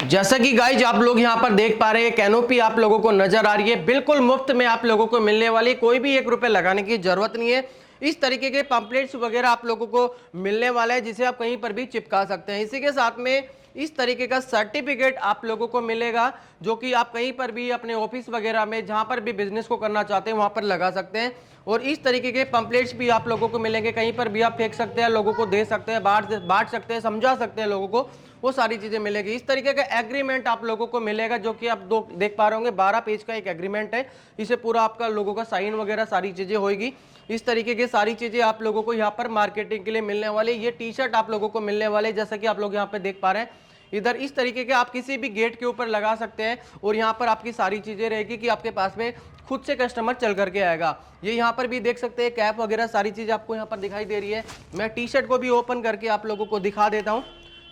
जैसा कि गाइज आप लोग यहाँ पर देख पा रहे हैं, कैनोपी आप लोगों को नजर आ रही है, बिल्कुल मुफ्त में आप लोगों को मिलने वाली, कोई भी 1 रुपए लगाने की जरूरत नहीं है। इस तरीके के पंपलेट्स वगैरह आप लोगों को मिलने वाला है, जिसे आप कहीं पर भी चिपका सकते हैं। इसी के साथ में इस तरीके का सर्टिफिकेट आप लोगों को मिलेगा, जो कि आप कहीं पर भी अपने ऑफिस वगैरह में जहां पर भी बिजनेस को करना चाहते हैं वहां पर लगा सकते हैं। और इस तरीके के पंपलेट्स भी आप लोगों को मिलेंगे, कहीं पर भी आप फेंक सकते हैं, लोगों को दे सकते हैं, बांट सकते हैं, समझा सकते हैं लोगों को, वो सारी चीजें मिलेगी। इस तरीके का एग्रीमेंट आप लोगों को मिलेगा, जो कि आप देख पा रहे होंगे 12 पेज का एक एग्रीमेंट है। इसे पूरा आपका लोगों का साइन वगैरह सारी चीजें होगी। इस तरीके की सारी चीजें आप लोगों को यहाँ पर मार्केटिंग के लिए मिलने वाले। ये टी शर्ट आप लोगों को मिलने वाले, जैसा कि आप लोग यहाँ पे देख पा रहे हैं। इधर इस तरीके के आप किसी भी गेट के ऊपर लगा सकते हैं, और यहाँ पर आपकी सारी चीजें रहेगी कि आपके पास में खुद से कस्टमर चल करके आएगा। ये यहाँ पर भी देख सकते हैं, कैप वगैरह सारी चीजें आपको यहाँ पर दिखाई दे रही है। मैं टी शर्ट को भी ओपन करके आप लोगों को दिखा देता हूँ।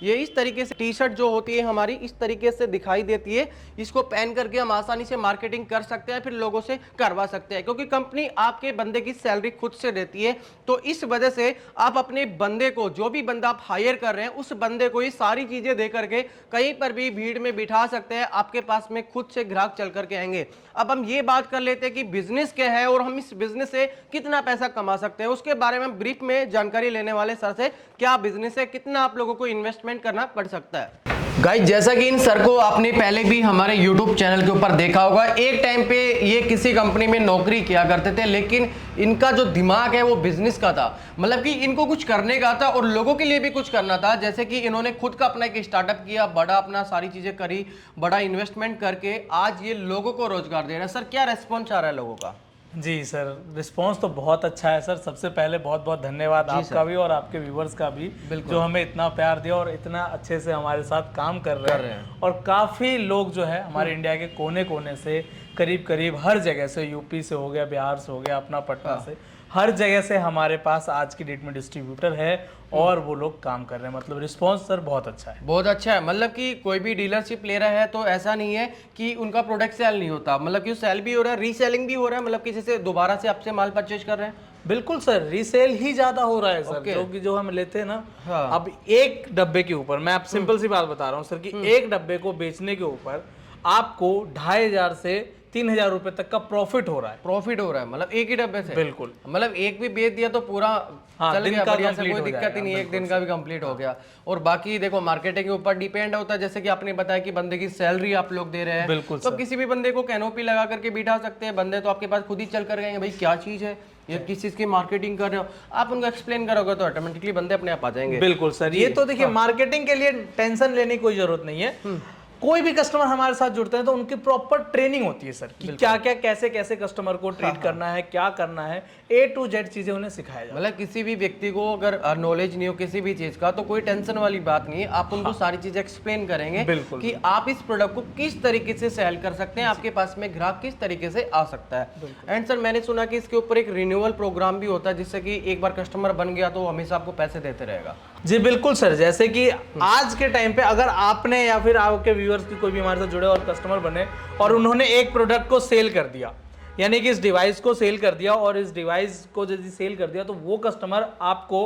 ये इस तरीके से टी शर्ट जो होती है हमारी, इस तरीके से दिखाई देती है। इसको पहन करके हम आसानी से मार्केटिंग कर सकते हैं, फिर लोगों से करवा सकते हैं, क्योंकि कंपनी आपके बंदे की सैलरी खुद से देती है। तो इस वजह से आप अपने बंदे को, जो भी बंदा आप हायर कर रहे हैं, उस बंदे को ये सारी चीजें दे करके कहीं पर भी भीड़ में बिठा सकते हैं। आपके पास में खुद से ग्राहक चल करके आएंगे। अब हम ये बात कर लेते हैं कि बिजनेस क्या है और हम इस बिजनेस से कितना पैसा कमा सकते हैं। उसके बारे में ब्रीफ में जानकारी लेने वाले सर से, क्या बिजनेस है, कितना आप लोगों को इन्वेस्टमेंट करना पड़ सकता है। गाइस, जैसा कि इन सर को आपने पहले भी हमारे YouTube चैनल के ऊपर देखा होगा, एक टाइम पे ये किसी कंपनी में नौकरी किया करते थे, लेकिन इनका जो दिमाग है वो बिजनेस का था। मतलब कि इनको कुछ करने का था और लोगों के लिए भी कुछ करना था। जैसे कि इन्होंने खुद का अपना एक स्टार्टअप किया, बड़ा अपना सारी चीजें करी, बड़ा इन्वेस्टमेंट करके आज ये लोगों को रोजगार दे रहे हैं। सर, क्या रेस्पॉन्स आ रहा है लोगों का? जी सर, रिस्पांस तो बहुत अच्छा है सर। सबसे पहले बहुत बहुत धन्यवाद आपका भी और आपके व्यूवर्स का भी, जो हमें इतना प्यार दिया और इतना अच्छे से हमारे साथ काम कर रहे हैं। और काफ़ी लोग जो है हमारे इंडिया के कोने कोने से, करीब करीब हर जगह से, यूपी से हो गया, बिहार से हो गया, अपना पटना से, हर जगह से हमारे पास आज की डेट में डिस्ट्रीब्यूटर है और वो लोग काम कर रहे हैं। मतलब रिस्पांस सर बहुत अच्छा है, बहुत अच्छा है। मतलब कि कोई भी डीलरशिप ले रहा है तो ऐसा नहीं है कि उनका प्रोडक्ट सेल नहीं होता, मतलब कि सेल भी हो रहा है, रीसेलिंग भी हो रहा है। मतलब किसी से दोबारा से आपसे माल परचेज कर रहे हैं। बिल्कुल सर, रीसेल ही ज्यादा हो रहा है सर। जो हम लेते हैं ना, अब एक डब्बे के ऊपर, मैं आप सिंपल सी बात बता रहा हूँ सर, कि एक डब्बे को बेचने के ऊपर आपको 2500 से 3000 रुपए तक का प्रॉफिट हो रहा है। मतलब एक ही डब्बे से? बिल्कुल। मतलब एक भी बेच दिया तो पूरा चल गया, बढ़िया से, कोई दिक्कत ही नहीं है, एक दिन का भी कंप्लीट हो गया। और बाकी देखो, मार्केटिंग के ऊपर डिपेंड होता है, जैसे कि आपने बताया कि बंदे की सैलरी आप लोग दे रहे हैं। बिल्कुल। तो किसी भी बंदे को कैनोपी लगा करके बिठा सकते हैं। बंदे तो आपके पास खुद ही चल कर गएंगे, भाई क्या चीज है ये, किस चीज की मार्केटिंग कर रहे हो, आप उनको एक्सप्लेन करोगे तो ऑटोमेटिकली बंदे अपने आप आ जाएंगे। बिल्कुल सर, ये तो देखिए मार्केटिंग के लिए टेंशन लेने की कोई जरूरत नहीं है। कोई भी कस्टमर हमारे साथ जुड़ते हैं तो उनकी प्रॉपर ट्रेनिंग होती है सर, कि क्या क्या कैसे कैसे कस्टमर को ट्रीट करना है, क्या करना है, A to Z चीजें उन्हें सिखाया जाता है। मतलब किसी भी व्यक्ति को अगर नॉलेज नहीं हो किसी भी चीज का, तो कोई टेंशन वाली बात नहीं है। आप उनको सारी चीजें एक्सप्लेन करेंगे कि आप इस प्रोडक्ट को किस तरीके से सेल कर सकते हैं, आपके पास में ग्राहक किस तरीके से आ सकता है। एंड सर, मैंने सुना कि इसके ऊपर एक रिन्यूअल प्रोग्राम भी होता है, जिससे कि एक बार कस्टमर बन गया तो हमेशा आपको पैसे देते रहेगा। जी बिल्कुल सर, जैसे कि आज के टाइम पे अगर आपने या फिर आपके व्यूअर्स की कोई भी हमारे साथ जुड़े और कस्टमर बने और उन्होंने एक प्रोडक्ट को सेल कर दिया, यानी कि इस डिवाइस को सेल कर दिया, और इस डिवाइस को यदि सेल कर दिया तो वो कस्टमर आपको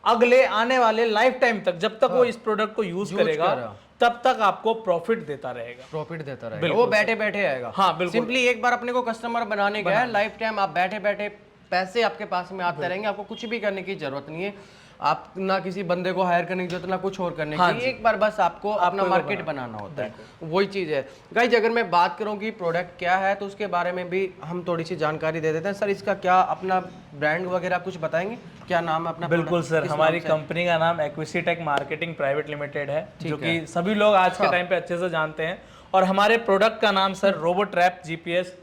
अगले आने वाले लाइफ टाइम तक, जब तक वो इस प्रोडक्ट को यूज करेगा, तब तक आपको प्रॉफिट देता रहेगा। वो बैठे बैठे आएगा। हाँ बिल्कुल। सिंपली एक बार अपने को कस्टमर बनाने का है, लाइफ टाइम आप बैठे बैठे पैसे आपके पास में आते रहेंगे। आपको कुछ भी करने की जरूरत नहीं है, आप ना किसी बंदे को हायर करने की जरूरत, ना कुछ और करने की। एक बार बस आपको अपना मार्केट बनाना होता है, वही चीज है। गाइस, अगर मैं बात करूं कि प्रोडक्ट क्या है, तो उसके बारे में भी हम थोड़ी सी जानकारी दे देते हैं। सर, इसका क्या अपना ब्रांड वगैरह कुछ बताएंगे, क्या नाम है अपना? बिल्कुल सर, हमारी कंपनी का नाम एक्विसिटेक मार्केटिंग प्राइवेट लिमिटेड है, जो कि सभी लोग आज के टाइम पे अच्छे से जानते हैं। और हमारे प्रोडक्ट का नाम sir Robotrap GPS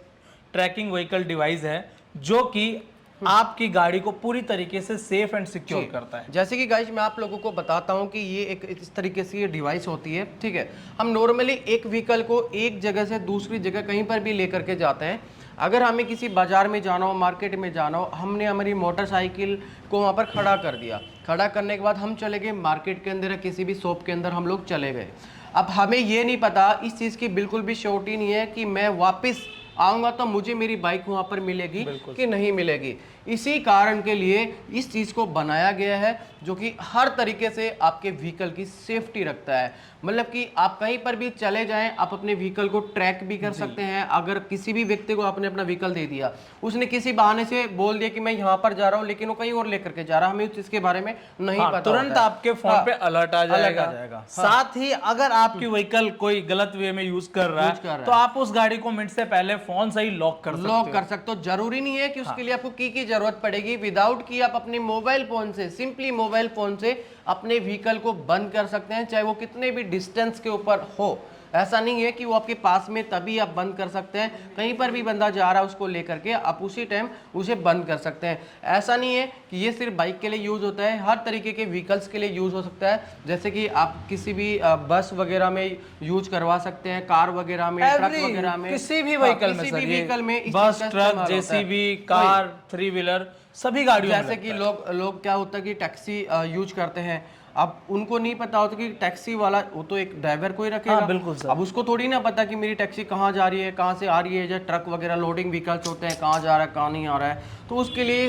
tracking vehicle device है, जो कि आपकी गाड़ी को पूरी तरीके से सेफ एंड सिक्योर करता है। जैसे कि गाइस, मैं आप लोगों को बताता हूं कि ये एक इस तरीके से ये डिवाइस होती है, ठीक है। हम नॉर्मली एक व्हीकल को एक जगह से दूसरी जगह कहीं पर भी लेकर के जाते हैं। अगर हमें किसी बाजार में जाना हो, मार्केट में जाना हो, हमने हमारी मोटरसाइकिल को वहाँ पर खड़ा कर दिया। खड़ा करने के बाद हम चले गए मार्केट के अंदर या किसी भी शॉप के अंदर हम लोग चले गए। अब हमें ये नहीं पता, इस चीज़ की बिल्कुल भी श्योरिटी नहीं है कि मैं वापस आऊँगा तो मुझे मेरी बाइक वहाँ पर मिलेगी कि नहीं मिलेगी। इसी कारण के लिए इस चीज़ को बनाया गया है जो कि हर तरीके से आपके व्हीकल की सेफ्टी रखता है। मतलब कि आप कहीं पर भी चले जाएं, आप अपने व्हीकल को ट्रैक भी कर सकते हैं। अगर किसी भी व्यक्ति को आपने अपना व्हीकल दे दिया, उसने किसी बहाने से बोल दिया कि मैं यहाँ पर जा रहा हूँ, लेकिन वो कहीं और लेकर के जा रहा है, हमें उस चीज़ के बारे में नहीं पता तुरंत होता है। आपके फोन पे अलर्ट आ जाएगा। जाएगा। साथ ही अगर आपकी व्हीकल कोई गलत वे में यूज कर रहा है तो आप उस गाड़ी को मिनट से पहले फोन से ही लॉक कर सकते हो। जरूरी नहीं है कि उसके लिए आपको की जरूरत पड़ेगी। विदाउट की आप अपने मोबाइल फोन से, सिंपली मोबाइल फोन से अपने व्हीकल को बंद कर सकते हैं, चाहे वो कितने भी डिस्टेंस के ऊपर हो। ऐसा नहीं है कि वो आपके पास में तभी आप बंद कर सकते हैं, कहीं पर भी बंदा जा रहा है उसको लेकर के आप उसी टाइम उसे बंद कर सकते हैं। ऐसा नहीं है कि ये सिर्फ बाइक के लिए यूज़ होता है, हर तरीके के व्हीकल्स के लिए यूज़ हो सकता है। जैसे कि आप किसी भी बस वगैरह में यूज करवा सकते हैं, कार वगैरह में, ट्रक वगैरह में, किसी भी व्हीकल में, बस, ट्रक, जेसीबी, कार, 3 व्हीलर, सभी गाड़ियों में। जैसे कि लोग क्या होता है कि टैक्सी यूज करते हैं, अब उनको नहीं पता होता कि टैक्सी वाला वो तो एक ड्राइवर को ही रखेगा। हाँ, बिल्कुल सर। अब उसको थोड़ी ना पता कि मेरी टैक्सी कहाँ जा रही है, कहाँ से आ रही है। जैसे ट्रक वगैरह लोडिंग व्हीकल्स होते हैं, कहाँ जा रहा है, कहाँ नहीं आ रहा है। तो उसके लिए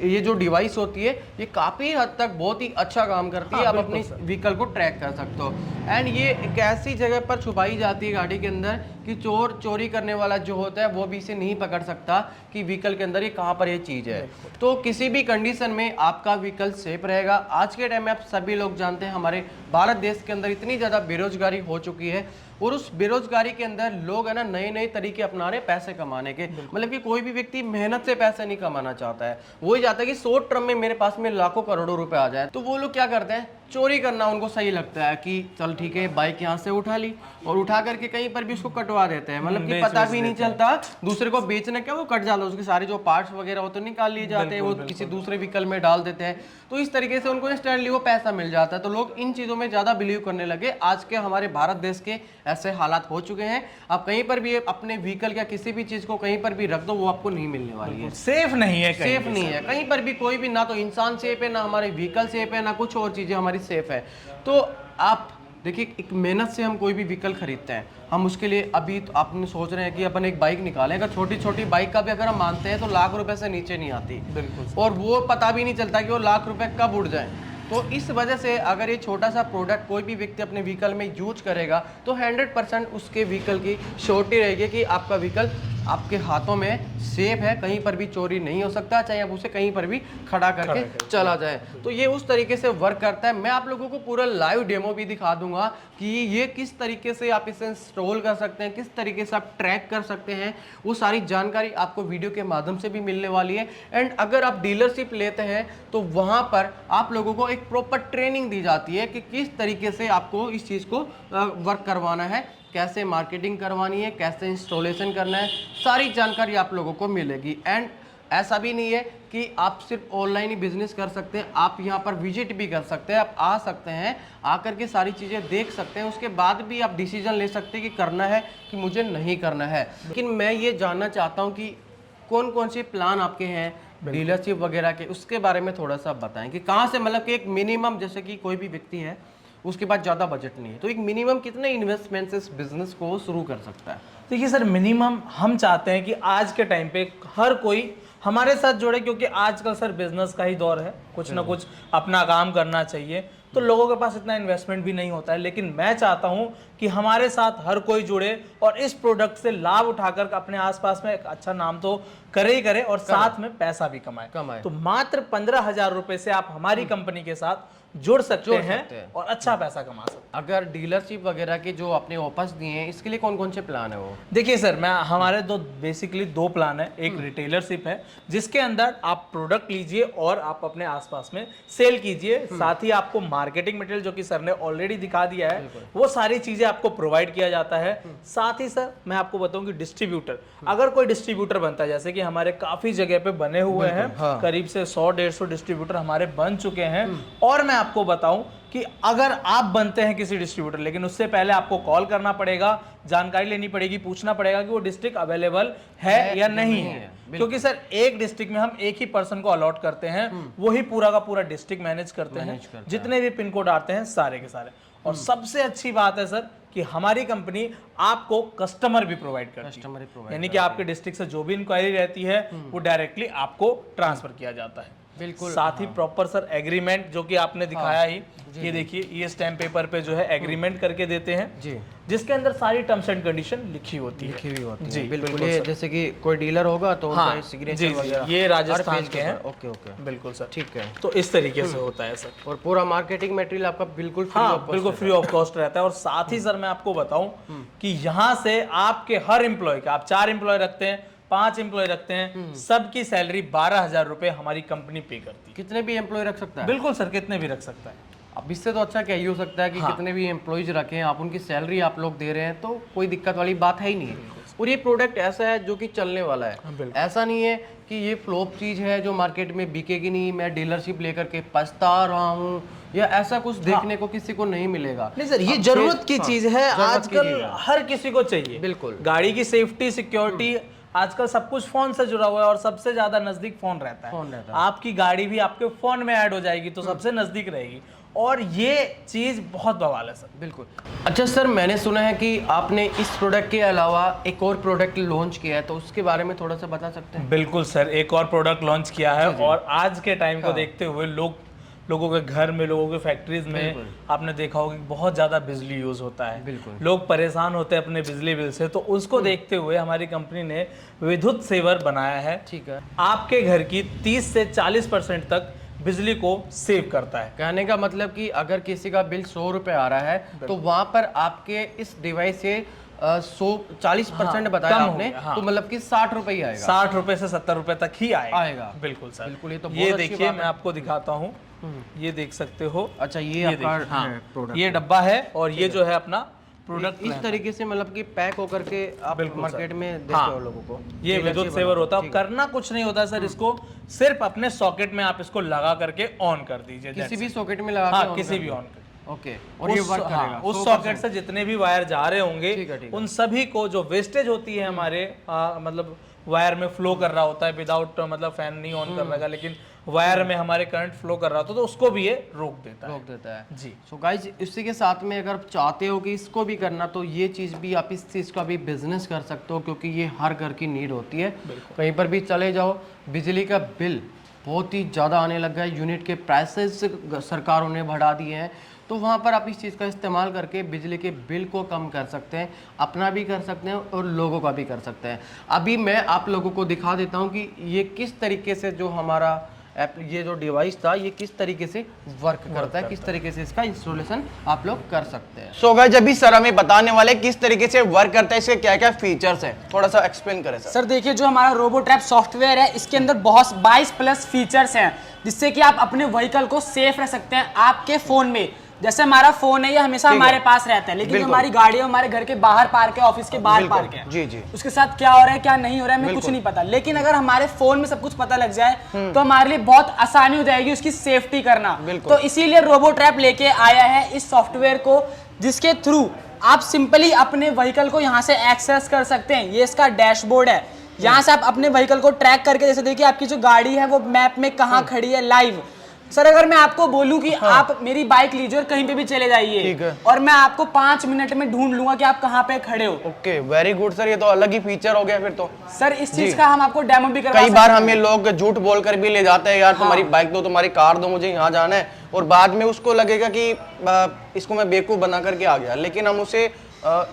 ये जो डिवाइस होती है ये काफ़ी हद तक बहुत ही अच्छा काम करती है। आप अपनी व्हीकल को ट्रैक कर सकते हो। एंड ये एक ऐसी जगह पर छुपाई जाती है गाड़ी के अंदर कि चोरी करने वाला जो होता है वो भी इसे नहीं पकड़ सकता कि व्हीकल के अंदर ये कहाँ पर ये चीज़ है। तो किसी भी कंडीशन में आपका व्हीकल सेफ रहेगा। आज के टाइम में आप सभी लोग जानते हैं हमारे भारत देश के अंदर इतनी ज़्यादा बेरोजगारी हो चुकी है, और उस बेरोजगारी के अंदर लोग है ना नए नए तरीके अपना रहे पैसे कमाने के। मतलब कि कोई भी व्यक्ति मेहनत से पैसे नहीं कमाना चाहता है, वो ही चाहता है कि शॉर्ट टर्म में मेरे पास में लाखों करोड़ों रुपए आ जाए। तो वो लोग क्या करते हैं, चोरी करना उनको सही लगता है कि चल ठीक है बाइक यहाँ से उठा ली और उठा करके कहीं पर भी उसको कटवा देते हैं। मतलब कि पता भी नहीं चलता दूसरे को बेचने क्या वो कट जाता है, उसके सारे जो पार्ट्स वगैरह वो तो निकाल लिए जाते हैं, वो किसी दूसरे व्हीकल में डाल देते हैं। तो इस तरीके से उनको इंस्टेंटली वो पैसा मिल जाता है। तो लोग इन चीज़ों में ज़्यादा बिलीव करने लगे। आज के हमारे भारत देश के ऐसे हालात हो चुके हैं, आप कहीं पर भी अपने व्हीकल या किसी भी चीज़ को कहीं पर भी रख दो वो आपको नहीं मिलने वाली है। सेफ नहीं है, सेफ नहीं है कहीं पर भी, कोई भी, ना तो इंसान सेफ है, ना हमारे व्हीकल सेफ है, ना कुछ और चीज़ें हमारी सेफ है। तो आप देखिए एक मेहनत से हम कोई भी व्हीकल खरीदते हैं, हम उसके लिए अभी तो आपने सोच रहे हैं कि अपन एक बाइक निकालें, अगर छोटी छोटी बाइक का भी अगर हम मानते हैं तो लाख रुपए से नीचे नहीं आती। बिल्कुल। और वो पता भी नहीं चलता कि वो लाख रुपए कब उड़ जाए। तो इस वजह से अगर ये छोटा सा प्रोडक्ट कोई भी व्यक्ति अपने व्हीकल में यूज करेगा तो 100% उसके व्हीकल की श्योरिटी रहेगी कि आपका व्हीकल आपके हाथों में सेफ है, कहीं पर भी चोरी नहीं हो सकता, चाहे आप उसे कहीं पर भी खड़ा करके चला जाए। तो ये उस तरीके से वर्क करता है। मैं आप लोगों को पूरा लाइव डेमो भी दिखा दूंगा कि ये किस तरीके से आप इसे इंस्टॉल कर सकते हैं, किस तरीके से आप ट्रैक कर सकते हैं, वो सारी जानकारी आपको वीडियो के माध्यम से भी मिलने वाली है। एंड अगर आप डीलरशिप लेते हैं तो वहाँ पर आप लोगों को एक प्रॉपर ट्रेनिंग दी जाती है कि किस तरीके से आपको इस चीज़ को वर्क करवाना है, कैसे मार्केटिंग करवानी है, कैसे इंस्टॉलेशन करना है, सारी जानकारी आप लोगों को मिलेगी। एंड ऐसा भी नहीं है कि आप सिर्फ ऑनलाइन ही बिजनेस कर सकते हैं, आप यहाँ पर विजिट भी कर सकते हैं, आप आ सकते हैं, आकर के सारी चीज़ें देख सकते हैं, उसके बाद भी आप डिसीजन ले सकते हैं कि करना है कि मुझे नहीं करना है। लेकिन मैं ये जानना चाहता हूँ कि कौन कौन से प्लान आपके हैं डीलरशिप वगैरह के, उसके बारे में थोड़ा सा बताएं कि कहाँ से, मतलब कि एक मिनिमम, जैसे कि कोई भी व्यक्ति है उसके पास ज़्यादा बजट नहीं है तो एक मिनिमम कितने इन्वेस्टमेंट से इस बिजनेस को शुरू कर सकता है? देखिए सर, मिनिमम हम चाहते हैं कि आज के टाइम पे हर कोई हमारे साथ जुड़े, क्योंकि आजकल सर बिजनेस का ही दौर है, कुछ ना कुछ अपना काम करना चाहिए। तो लोगों के पास इतना इन्वेस्टमेंट भी नहीं होता है, लेकिन मैं चाहता हूं कि हमारे साथ हर कोई जुड़े और इस प्रोडक्ट से लाभ उठाकर अपने आसपास में एक अच्छा नाम तो करे ही करे और साथ में पैसा भी कमाए। तो मात्र 15,000 रुपए से आप हमारी कंपनी के साथ जुड़ सकते हैं और अच्छा पैसा कमा सकते हैं। अगर डीलरशिप वगैरह के जो आपने ऑफर्स दिए हैं इसके लिए कौन कौन से प्लान है वो? देखिए सर, मैं हमारे बेसिकली दो प्लान है। एक रिटेलरशिप है जिसके अंदर आप प्रोडक्ट लीजिए और आप अपने आसपास में सेल कीजिए, साथ ही आपको मार्केटिंग मटेरियल जो कि सर ने ऑलरेडी दिखा दिया है वो सारी चीजें आपको प्रोवाइड किया जाता है। साथ ही सर मैं आपको बताऊं कि डिस्ट्रीब्यूटर, अगर कोई डिस्ट्रीब्यूटर बनता है, जैसे कि हमारे काफी जगह पे बने हुए हैं, करीब से 100-150 डिस्ट्रीब्यूटर हमारे बन चुके हैं। और मैं आपको बताऊं कि अगर आप बनते हैं किसी डिस्ट्रीब्यूटर, लेकिन उससे पहले आपको कॉल करना पड़ेगा, जानकारी लेनी पड़ेगी, पूछना पड़ेगा कि वो डिस्ट्रिक्ट अवेलेबल है या नहीं है, क्योंकि सर एक डिस्ट्रिक्ट में हम एक ही पर्सन को अलॉट करते हैं, वही पूरा का पूरा डिस्ट्रिक्ट मैनेज करते हैं, जितने भी पिन कोड आते हैं सारे के सारे। और सबसे अच्छी बात है सर कि हमारी कंपनी आपको कस्टमर भी प्रोवाइड करती है, यानी कि आपके डिस्ट्रिक्ट से जो भी इंक्वायरी रहती है वो डायरेक्टली आपको ट्रांसफर किया जाता है। बिल्कुल। साथ ही प्रॉपर सर एग्रीमेंट जो कि आपने दिखाया ही, ये देखिए ये स्टैम्प पेपर पे जो है एग्रीमेंट करके देते हैं जी, जिसके अंदर सारी टर्म्स एंड कंडीशन लिखी होती है। जी बिल्कुल। ये जैसे कि कोई डीलर होगा तो उनका सिग्नेचर वगैरह ये राजस्थान के हैं। ओके ओके, बिल्कुल सर, ठीक है। तो इस तरीके से होता है सर। और पूरा मार्केटिंग मटेरियल आपका बिल्कुल फ्री हाँ, बिल्कुल फ्री ऑफ कॉस्ट रहता है। और साथ ही सर मैं आपको बताऊं कि यहाँ से आपके हर एम्प्लॉय का, आप 4 एम्प्लॉय रखते हैं, 5 एम्प्लॉय रखते हैं, सबकी सैलरी 12,000 रुपए हमारी कंपनी पे करती है। कितने भी एम्प्लॉय रख सकता है? बिल्कुल सर, कितने भी रख सकता है। अब इससे तो अच्छा क्या ही हो सकता है कि कितने भी एम्प्लॉयज रखें, आप उनकी सैलरी आप लोग दे रहे हैं, तो कोई दिक्कत वाली बात है ही नहीं है। और ये प्रोडक्ट ऐसा है जो कि चलने वाला है, ऐसा नहीं है कि ये फ्लॉप चीज है जो मार्केट में बिकेगी नहीं, मैं डीलरशिप लेकर के पछता रहा हूँ, या ऐसा कुछ देखने को किसी को नहीं मिलेगा। नहीं सर, ये जरूरत की चीज है, आजकल हर किसी को चाहिए। बिल्कुल, गाड़ी की सेफ्टी, सिक्योरिटी, आजकल सब कुछ फोन से जुड़ा हुआ है और सबसे ज्यादा नजदीक फोन रहता है। आपकी गाड़ी भी आपके फोन में ऐड हो जाएगी तो सबसे नजदीक रहेगी, और ये चीज बहुत बवाल है सर। बिल्कुल। अच्छा सर, मैंने सुना है कि आपने इस प्रोडक्ट के अलावा एक और प्रोडक्ट लॉन्च किया है, तो उसके बारे में थोड़ा सा बता सकते हैं? बिल्कुल सर, एक और प्रोडक्ट लॉन्च किया है। और आज के टाइम को देखते हुए लोगों के घर में, लोगों के फैक्ट्रीज में आपने देखा होगा कि बहुत ज्यादा बिजली यूज होता है, लोग परेशान होते हैं अपने बिजली बिल से, तो उसको देखते हुए हमारी कंपनी ने विद्युत सेवर बनाया है। ठीक है। आपके घर की 30 से 40% तक बिजली को सेव करता है। कहने का मतलब कि अगर किसी का बिल 100 रुपए आ रहा है तो वहां पर आपके इस डिवाइस से 40% बताया आपने, तो मतलब कि 60 रुपए ही आएगा। 60 रुपए से 70 रुपए तक ही आएगा। बिल्कुल सर, बिल्कुल। ये तो ये देखिए, मैं आपको दिखाता हूँ, ये देख सकते हो। अच्छा, ये आपका प्रोडक्ट, ये डब्बा है और ये जो है अपना प्रोडक्ट इस तरीके से मतलब कि पैक होकर के आप मार्केट में देते हो लोगों को। ये विद्युत सेवर होता है, करना कुछ नहीं होता सर, इसको सिर्फ अपने सॉकेट में आप इसको लगा करके ऑन कर दीजिए, किसी भी सॉकेट में लगा के, किसी भी ऑन कर। ओके, और ये वर्क करेगा। उस सॉकेट से जितने भी वायर जा रहे होंगे उन सभी को, जो वेस्टेज होती है हमारे मतलब वायर में फ्लो कर रहा होता है विदाउट, मतलब फैन नहीं ऑन कर रहा, लेकिन वायर में हमारे करंट फ्लो कर रहा होता है, तो उसको भी ये रोक देता है जी। सो गाइज, इसी के साथ में अगर चाहते हो कि इसको भी करना, तो ये चीज़ भी आप इस चीज़ का भी बिजनेस कर सकते हो, क्योंकि ये हर घर की नीड होती है। कहीं पर भी चले जाओ, बिजली का बिल बहुत ही ज़्यादा आने लग गया है, यूनिट के प्राइसेस सरकारों ने बढ़ा दिए हैं, तो वहाँ पर आप इस चीज़ का इस्तेमाल करके बिजली के बिल को कम कर सकते हैं, अपना भी कर सकते हैं और लोगों का भी कर सकते हैं। अभी मैं आप लोगों को दिखा देता हूँ कि ये किस तरीके से जो हमारा ये जो डिवाइस था ये किस तरीके से वर्क करता है, किस तरीके से इसका इंस्टॉलेशन आप लोग कर सकते हैं। सो गाइस, अभी सर हमें बताने वाले किस तरीके से वर्क करता है, इसके क्या क्या फीचर्स है, थोड़ा सा एक्सप्लेन करें सर। सर देखिए, जो हमारा रोबोट्रैप सॉफ्टवेयर है, इसके अंदर बहुत 22 प्लस फीचर्स हैं, जिससे कि आप अपने व्हीकल को सेफ रख सकते हैं आपके फोन में। जैसे हमारा फोन है, ये हमेशा हमारे पास रहता है, लेकिन जो हमारी गाड़ी है हमारे घर के बाहर पार्क है, ऑफिस के बाहर पार्क है, जी जी, उसके साथ क्या हो रहा है क्या नहीं हो रहा है हमें कुछ नहीं पता। लेकिन अगर हमारे फोन में सब कुछ पता लग जाए तो हमारे लिए बहुत आसानी हो जाएगी उसकी सेफ्टी करना। तो इसीलिए रोबोट्रैप लेके आया है इस सॉफ्टवेयर को, जिसके थ्रू आप सिंपली अपने व्हीकल को यहाँ से एक्सेस कर सकते हैं। ये इसका डैशबोर्ड है, यहाँ से आप अपने व्हीकल को ट्रैक करके, जैसे देखिए आपकी जो गाड़ी है वो मैप में कहाँ खड़ी है लाइव। सर अगर मैं आपको बोलूं कि आप मेरी बाइक लीजिए और कहीं पे भी चले जाइए, और मैं आपको 5 मिनट में ढूंढ लूंगा कि आप कहाँ पे खड़े हो। ओके, वेरी गुड सर, ये तो अलग ही फीचर हो गया फिर तो। सर इस चीज का हम आपको डेमो भी करवा कई बार हमें लोग झूठ बोलकर भी ले जाते हैं, यार तुम्हारी बाइक दो, तुम्हारी कार दो, मुझे यहाँ जाना है, और बाद में उसको लगेगा कि इसको मैं बेवकूफ बना करके आ गया। लेकिन हम उसे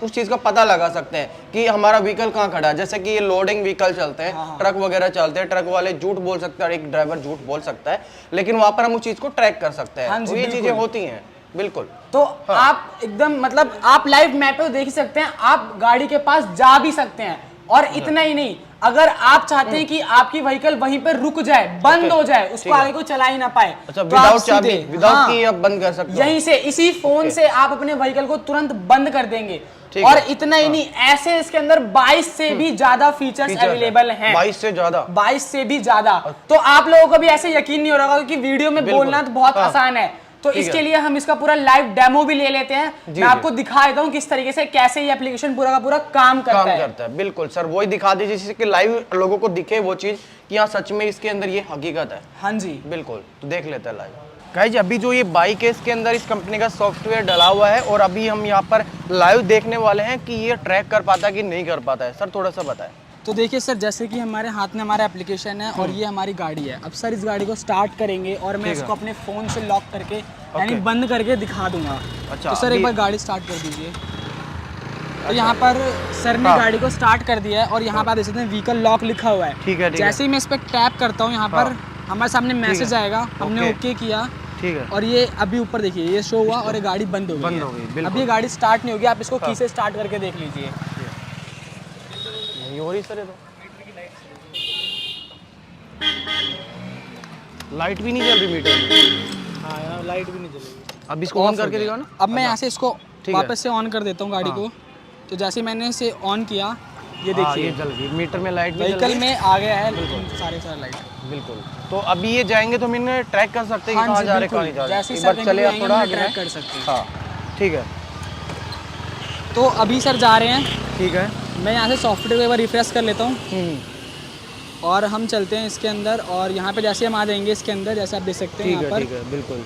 उस चीज का पता लगा सकते हैं कि हमारा व्हीकल कहाँ खड़ा है। जैसे कि ये लोडिंग व्हीकल चलते हैं, ट्रक वगैरह चलते हैं, ट्रक वाले झूठ बोल सकते हैं और एक ड्राइवर झूठ बोल सकता है, लेकिन वहां पर हम उस चीज को ट्रैक कर सकते हैं। तो ये चीजें होती हैं। बिल्कुल। तो आप एकदम मतलब आप लाइव मैप पे देख सकते हैं, आप गाड़ी के पास जा भी सकते हैं। और इतना ही नहीं, अगर आप चाहते हैं कि आपकी व्हीकल वहीं पे रुक जाए, बंद हो जाए, उसको आगे कोई चला ही ना पाए, अच्छा, विदाउट चाबी, विदाउट की आप बंद कर सकते हो। यहीं से इसी फोन से आप अपने व्हीकल को तुरंत बंद कर देंगे। और इतना ही नहीं, ऐसे इसके अंदर 22 से भी ज्यादा फीचर्स अवेलेबल हैं। 22 से ज्यादा, 22 से भी ज्यादा। तो आप लोगों को भी ऐसे यकीन नहीं हो रहा होगा कि वीडियो में बोलना तो बहुत आसान है, तो इसके लिए हम इसका पूरा लाइव डेमो भी ले लेते हैं। मैं आपको दिखा देता हूँ किस तरीके से, कैसे ये एप्लीकेशन पूरा का पूरा काम करता है। बिल्कुल सर, वही दिखा दीजिए जिससे कि लाइव लोगों को दिखे वो चीज कि हाँ सच में इसके अंदर ये हकीकत है। हाँ जी, बिल्कुल, तो देख लेते हैं लाइव। गाइज अभी जो ये बाइक है इसके अंदर इस कंपनी का सॉफ्टवेयर डला हुआ है और अभी हम यहाँ पर लाइव देखने वाले हैं कि ये ट्रैक कर पाता है कि नहीं कर पाता है। सर थोड़ा सा बताएं। तो देखिए सर, जैसे कि हमारे हाथ में हमारा एप्लीकेशन है और ये हमारी गाड़ी है। अब सर इस गाड़ी को स्टार्ट करेंगे और मैं इसको अपने फ़ोन से लॉक करके यानी बंद करके दिखा दूंगा। अच्छा, तो सर एक बार गाड़ी स्टार्ट कर दीजिए। तो यहाँ पर सर ने गाड़ी को स्टार्ट कर दिया है और यहाँ पर आप देख सकते हैं व्हीकल लॉक लिखा हुआ है। ठीक है। जैसे ही मैं इस पर टैप करता हूँ यहाँ पर हमारे सामने मैसेज आएगा, हमने ओके किया। ठीक है। और ये अभी ऊपर देखिए ये शो हुआ और ये गाड़ी बंद हो गई है। अब ये गाड़ी स्टार्ट नहीं होगी, आप इसको की से स्टार्ट करके देख लीजिए। नहीं हो रही सर, ये तो लाइट भी नहीं चल रही मीटर में। हाँ यहाँ लाइट भी नहीं चलेगी। अब इसको ऑन करके दिखाओ ना। अब मैं यहाँ से इसको वापस से ऑन कर देता हूँ गाड़ी को। तो जैसे मैंने इसे ऑन किया, ये देखिए ये जल गई, मीटर में लाइट भी जल व्हीकल रही में आ गया है सारे लाइट। है। बिल्कुल। तो अभी ये जाएंगे तो मैंने ट्रैक कर सकते हैं कि हाँ कहाँ जी, जा रहे बिल्कुल। कहाँ नहीं जा रहे। जैसे ही एक बार सर चले आप कहेंगे, थोड़ा हम आगे ट्रैक कर सकते हैं। हाँ ठीक है। तो अभी सर जा रहे हैं। ठीक है। मैं यहाँ से सॉफ्टवेयर एक बार रिफ्रेश कर लेता हूँ और हम चलते हैं इसके अंदर। और यहाँ पे जैसे हम आ जाएंगे इसके अंदर, जैसे आप देख सकते हैं यहाँ पर। ठीक है बिल्कुल।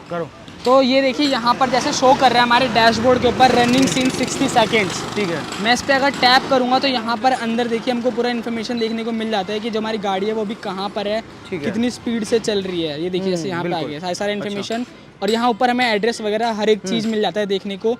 करो। तो ये देखिए यहाँ पर जैसे शो कर रहा है हमारे डैशबोर्ड के ऊपर रनिंग सीन 60 सेकेंड्स। ठीक है। मैं इस पर अगर टैप करूँगा तो यहाँ पर अंदर देखिए हमको पूरा इन्फॉर्मेशन देखने को मिल जाता है कि जो हमारी गाड़ी है वो अभी कहाँ पर है, कितनी स्पीड से चल रही है। ये देखिए जैसे यहाँ पे आ गया सारा इन्फॉर्मेशन। और यहाँ ऊपर हमें एड्रेस वगैरह हर एक चीज़ मिल जाता है देखने को।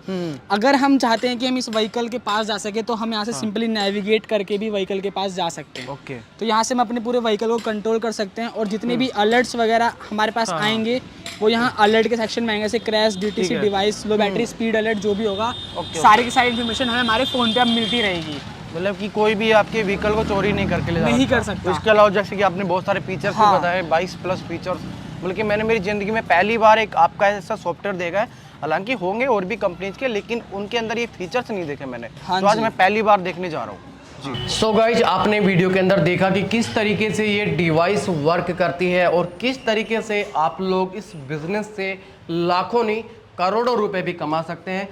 अगर हम चाहते हैं कि हम इस व्हीकल के पास जा सके तो हम यहाँ से सिंपली नेविगेट करके भी व्हीकल के पास जा सकते हैं। ओके। तो यहाँ से हम अपने पूरे व्हीकल को कंट्रोल कर सकते हैं और जितने भी अलर्ट्स वगैरह हमारे पास आएंगे वो यहाँ अलर्ट के सेक्शन में आएंगे, जैसे क्रैश, डीटीसी डिवाइस, लो बैटरी, स्पीड अलर्ट, जो भी होगा सारी की सारी इन्फॉर्मेशन हमें हमारे फ़ोन पे अब मिलती रहेगी। मतलब कि कोई भी आपके व्हीकल को चोरी नहीं करके ले जा नहीं सकता। कर सकता। इसके अलावा जैसे कि आपने बहुत सारे फीचर्स भी बताए, 22+ फीचर्स, बल्कि मैंने मेरी ज़िंदगी में पहली बार एक आपका ऐसा सॉफ्टवेयर देखा है। हालांकि होंगे और भी कंपनीज के, लेकिन उनके अंदर ये फीचर्स नहीं देखे मैंने। तो आज मैं पहली बार देखने जा रहा हूँ। सो गाइज आपने वीडियो के अंदर देखा कि किस तरीके से ये डिवाइस वर्क करती है और किस तरीके से आप लोग इस बिजनेस से लाखों नहीं करोड़ों रुपए भी कमा सकते हैं।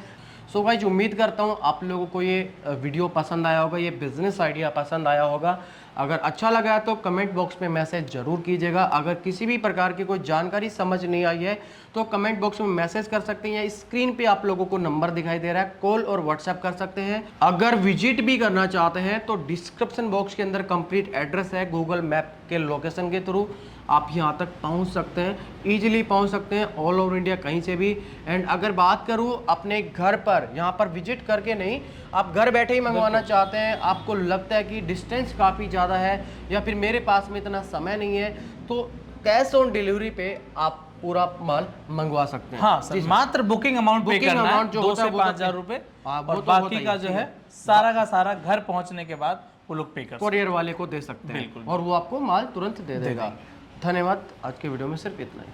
सो गाइज उम्मीद करता हूँ आप लोगों को ये वीडियो पसंद आया होगा, ये बिजनेस आइडिया पसंद आया होगा। अगर अच्छा लगा है तो कमेंट बॉक्स में मैसेज जरूर कीजिएगा। अगर किसी भी प्रकार की कोई जानकारी समझ नहीं आई है तो कमेंट बॉक्स में मैसेज कर सकते हैं या स्क्रीन पे आप लोगों को नंबर दिखाई दे रहा है, कॉल और व्हाट्सएप कर सकते हैं। अगर विजिट भी करना चाहते हैं तो डिस्क्रिप्शन बॉक्स के अंदर कंप्लीट एड्रेस है, गूगल मैप के लोकेशन के थ्रू आप यहाँ तक पहुँच सकते हैं, ईजिली पहुँच सकते हैं ऑल ओवर इंडिया कहीं से भी। एंड अगर बात करूँ अपने घर पर, यहाँ पर विजिट करके नहीं, आप घर बैठे ही मंगवाना चाहते हैं, आपको लगता है कि डिस्टेंस काफ़ी ज़्यादा है या फिर मेरे पास में इतना समय नहीं है, तो कैश ऑन डिलीवरी पे आप पूरा माल मंगवा सकते हैं। हाँ सर, मात्र बुकिंग अमाउंट पे करना है, 2 से 5,000 रुपए, और बाकी का जो है सारा का सारा घर पहुंचने के बाद वो लोग पे कर कोरियर वाले को दे सकते हैं और वो आपको माल तुरंत दे देगा। धन्यवाद। आज के वीडियो में सिर्फ इतना ही।